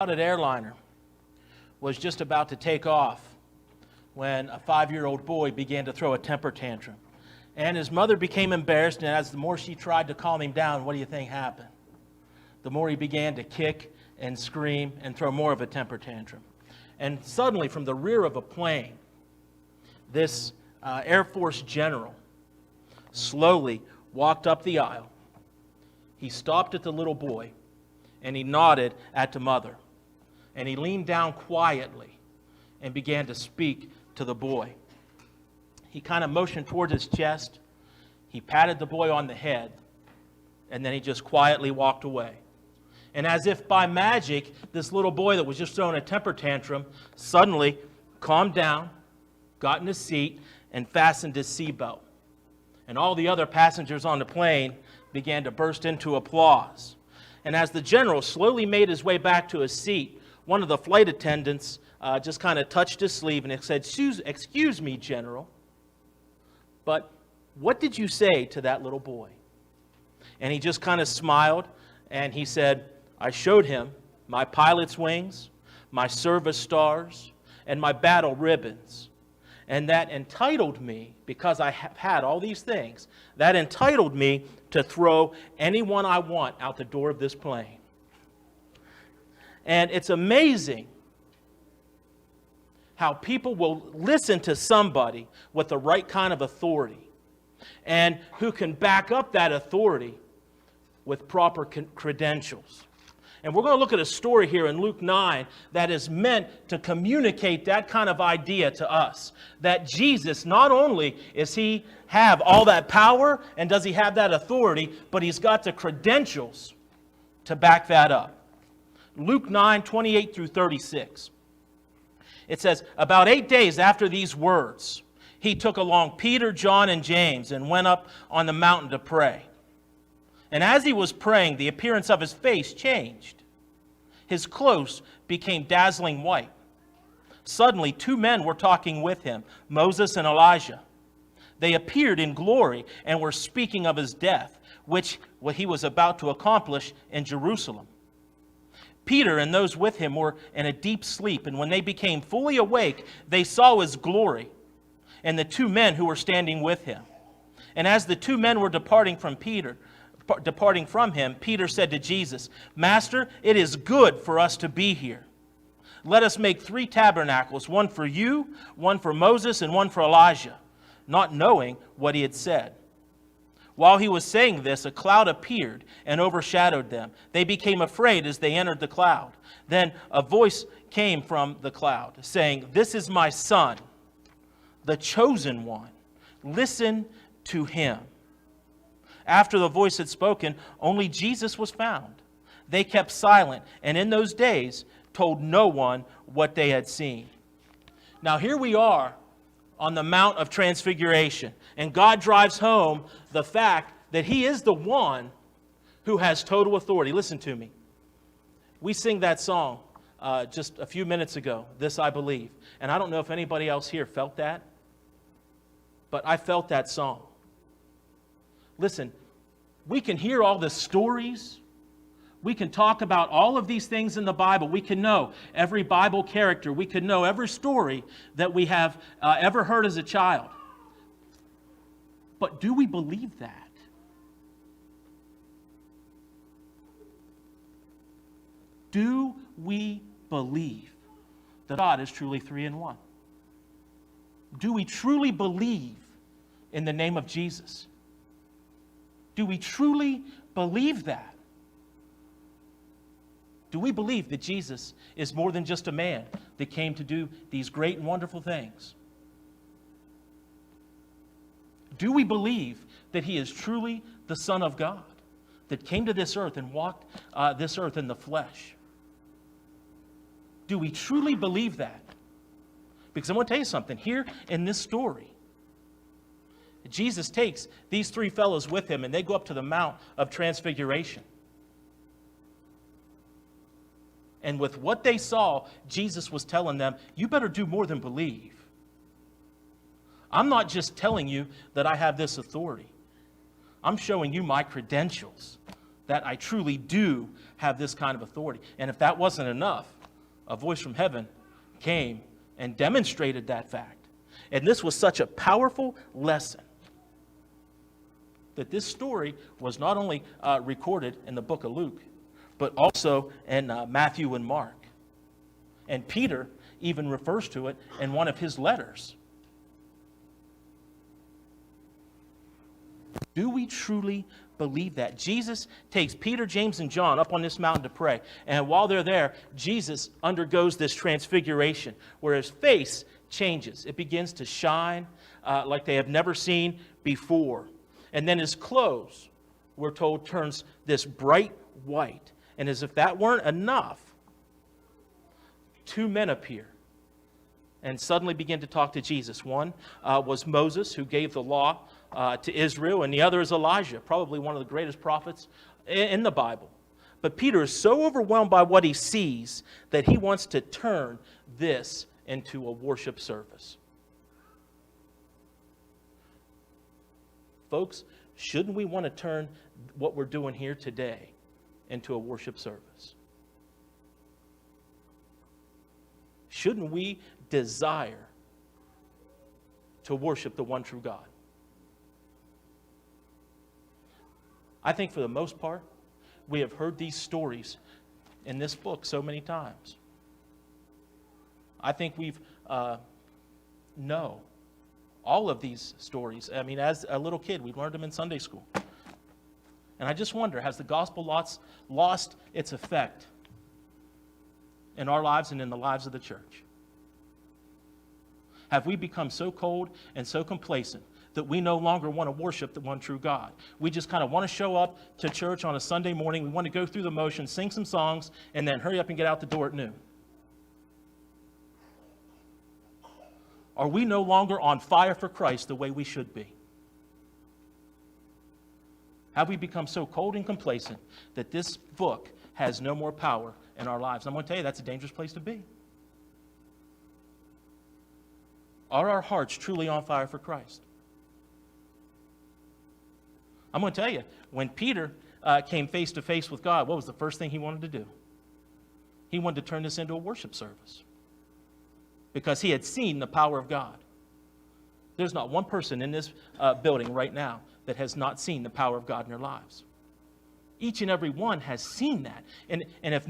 An airliner was just about to take off when a 5-year-old boy began to throw a temper tantrum. And his mother became embarrassed, and as the more she tried to calm him down, what do you think happened? The more he began to kick and scream and throw more of a temper tantrum. And suddenly, from the rear of a plane, this Air Force general slowly walked up the aisle. He stopped at the little boy, and he nodded at the mother. And he leaned down quietly and began to speak to the boy. He kind of motioned towards his chest. He patted the boy on the head, and then he just quietly walked away. And as if by magic, this little boy that was just throwing a temper tantrum suddenly calmed down, got in his seat, and fastened his seatbelt. And all the other passengers on the plane began to burst into applause. And as the general slowly made his way back to his seat, one of the flight attendants just kind of touched his sleeve and said, "Excuse me, General, but what did you say to that little boy?" And he just kind of smiled and he said, "I showed him my pilot's wings, my service stars, and my battle ribbons. And that entitled me, because I have had all these things, that entitled me to throw anyone I want out the door of this plane." And it's amazing how people will listen to somebody with the right kind of authority and who can back up that authority with proper credentials. And we're going to look at a story here in Luke 9 that is meant to communicate that kind of idea to us. That Jesus, not only is he have all that power and does he have that authority, but he's got the credentials to back that up. Luke 9, 28 through 36. It says, "About 8 days after these words, he took along Peter, John, and James and went up on the mountain to pray. And as he was praying, the appearance of his face changed. His clothes became dazzling white. Suddenly, 2 men were talking with him, Moses and Elijah. They appeared in glory and were speaking of his death, which he was about to accomplish in Jerusalem. Peter and those with him were in a deep sleep, and when they became fully awake, they saw his glory and the 2 men who were standing with him. And as the 2 men were departing from him, Peter said to Jesus, 'Master, it is good for us to be here. Let us make 3 tabernacles, one for you, one for Moses, and one for Elijah,' not knowing what he had said. While he was saying this, a cloud appeared and overshadowed them. They became afraid as they entered the cloud. Then a voice came from the cloud, saying, 'This is my son, the chosen one. Listen to him.' After the voice had spoken, only Jesus was found. They kept silent, and in those days told no one what they had seen." Now here we are on the Mount of Transfiguration, and God drives home the fact that he is the one who has total authority. Listen to me. We sing that song just a few minutes ago, "This I Believe." And I don't know if anybody else here felt that, but I felt that song. Listen, we can hear all the stories. We can talk about all of these things in the Bible. We can know every Bible character. We can know every story that we have ever heard as a child. But do we believe that? Do we believe that God is truly 3 in 1? Do we truly believe in the name of Jesus? Do we truly believe that? Do we believe that Jesus is more than just a man that came to do these great and wonderful things? Do we believe that he is truly the Son of God that came to this earth and walked this earth in the flesh? Do we truly believe that? Because I'm going to tell you something. Here in this story, Jesus takes these 3 fellows with him and they go up to the Mount of Transfiguration. And with what they saw, Jesus was telling them, you better do more than believe. I'm not just telling you that I have this authority. I'm showing you my credentials that I truly do have this kind of authority. And if that wasn't enough, a voice from heaven came and demonstrated that fact. And this was such a powerful lesson that this story was not only recorded in the book of Luke, but also in Matthew and Mark. And Peter even refers to it in one of his letters. Do we truly believe that? Jesus takes Peter, James, and John up on this mountain to pray. And while they're there, Jesus undergoes this transfiguration where his face changes. It begins to shine like they have never seen before. And then his clothes, we're told, turns this bright white. And as if that weren't enough, two men appear and suddenly begin to talk to Jesus. One was Moses, who gave the law to Israel, and the other is Elijah, probably one of the greatest prophets in the Bible. But Peter is so overwhelmed by what he sees that he wants to turn this into a worship service. Folks, shouldn't we want to turn what we're doing here today into a worship service? Shouldn't we desire to worship the one true God? I think for the most part, we have heard these stories in this book so many times. I think we've know all of these stories. I mean, as a little kid, we learned them in Sunday school. And I just wonder, has the gospel lost its effect in our lives and in the lives of the church? Have we become so cold and so complacent that we no longer want to worship the one true God? We just kind of want to show up to church on a Sunday morning. We want to go through the motions, sing some songs, and then hurry up and get out the door at noon. Are we no longer on fire for Christ the way we should be? Have we become so cold and complacent that this book has no more power in our lives? I'm going to tell you, that's a dangerous place to be. Are our hearts truly on fire for Christ? I'm going to tell you, when Peter came face to face with God, what was the first thing he wanted to do? He wanted to turn this into a worship service because he had seen the power of God. There's not one person in this building right now that has not seen the power of God in their lives. Each and every one has seen that. And if